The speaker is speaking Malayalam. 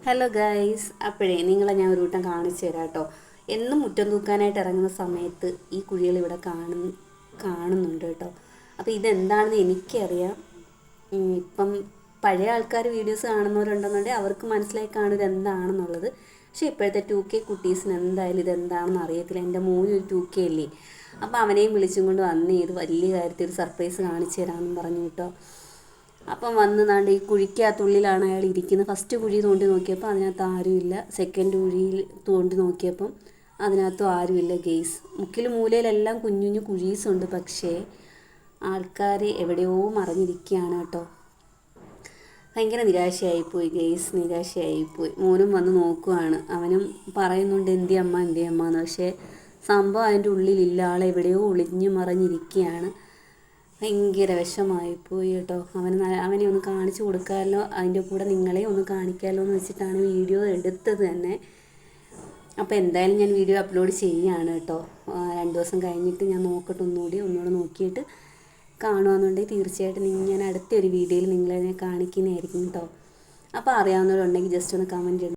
ഹലോ ഗൈസ്, അപ്പോഴേ നിങ്ങളെ ഞാൻ ഒരു വട്ടം കാണിച്ചു തരാം കേട്ടോ. എന്നും മുറ്റം തൂക്കാനായിട്ട് ഇറങ്ങുന്ന സമയത്ത് ഈ കുഴികൾ ഇവിടെ കാണുന്നുണ്ട് കേട്ടോ. അപ്പോൾ ഇതെന്താണെന്ന് എനിക്കറിയാം. ഇപ്പം പഴയ ആൾക്കാർ വീഡിയോസ് കാണുന്നവരുണ്ടെന്നുണ്ടെങ്കിൽ അവർക്ക് മനസ്സിലായി കാണും ഇതെന്താണെന്നുള്ളത്. പക്ഷേ ഇപ്പോഴത്തെ 2K കുട്ടീസിന് എന്തായാലും ഇതെന്താണെന്ന് അറിയത്തില്ല. എൻ്റെ മോന് ഒരു 2K അല്ലേ, അപ്പോൾ അവനെയും വിളിച്ചും കൊണ്ട് വന്ന് ഇത് വലിയ കാര്യത്തിൽ ഒരു സർപ്രൈസ് കാണിച്ചു തരാമെന്ന് പറഞ്ഞു കേട്ടോ. അപ്പം വന്ന് നാണ്ട് ഈ കുഴിക്കകത്തുള്ളിലാണ് അയാൾ ഇരിക്കുന്നത്. ഫസ്റ്റ് കുഴി തോണ്ടി നോക്കിയപ്പോൾ അതിനകത്ത് ആരുമില്ല. സെക്കൻഡ് കുഴിയിൽ തോണ്ടി നോക്കിയപ്പം അതിനകത്തും ആരുമില്ല ഗെയ്സ്. മുക്കിലും മൂലയിലെല്ലാം കുഞ്ഞു കുഞ്ഞു കുഴീസുണ്ട്, പക്ഷേ ആൾക്കാർ എവിടെയോ മറിഞ്ഞിരിക്കുകയാണ് കേട്ടോ. ഭയങ്കര നിരാശയായിപ്പോയി ഗെയ്സ്, നിരാശയായിപ്പോയി. മോനും വന്ന് നോക്കുവാണ്, അവനും പറയുന്നുണ്ട് എന്തി അമ്മ എന്ന്. പക്ഷേ സംഭവം അതിൻ്റെ ഉള്ളിലില്ല, ആളെവിടെയോ ഒളിഞ്ഞു മറിഞ്ഞിരിക്കുകയാണ്. ഭയങ്കര വിഷമായിപ്പോയി കേട്ടോ. അവനെ ഒന്ന് കാണിച്ചു കൊടുക്കാമല്ലോ, അതിൻ്റെ കൂടെ നിങ്ങളെ ഒന്ന് കാണിക്കാമല്ലോ എന്ന് വെച്ചിട്ടാണ് വീഡിയോ എടുത്തത് തന്നെ. അപ്പോൾ എന്തായാലും ഞാൻ വീഡിയോ അപ്ലോഡ് ചെയ്യുകയാണ് കേട്ടോ. 2 ദിവസം കഴിഞ്ഞിട്ട് ഞാൻ നോക്കട്ടെ, ഒന്നുകൂടെ നോക്കിയിട്ട് കാണുകയെന്നുണ്ടെങ്കിൽ തീർച്ചയായിട്ടും ഞാൻ അടുത്തൊരു വീഡിയോയിൽ നിങ്ങളെ കാണിക്കുന്നതായിരിക്കും കേട്ടോ. അപ്പോൾ അറിയാവുന്നവരുണ്ടെങ്കിൽ ജസ്റ്റ് ഒന്ന് കമൻറ്റ് ചെയ്യണം.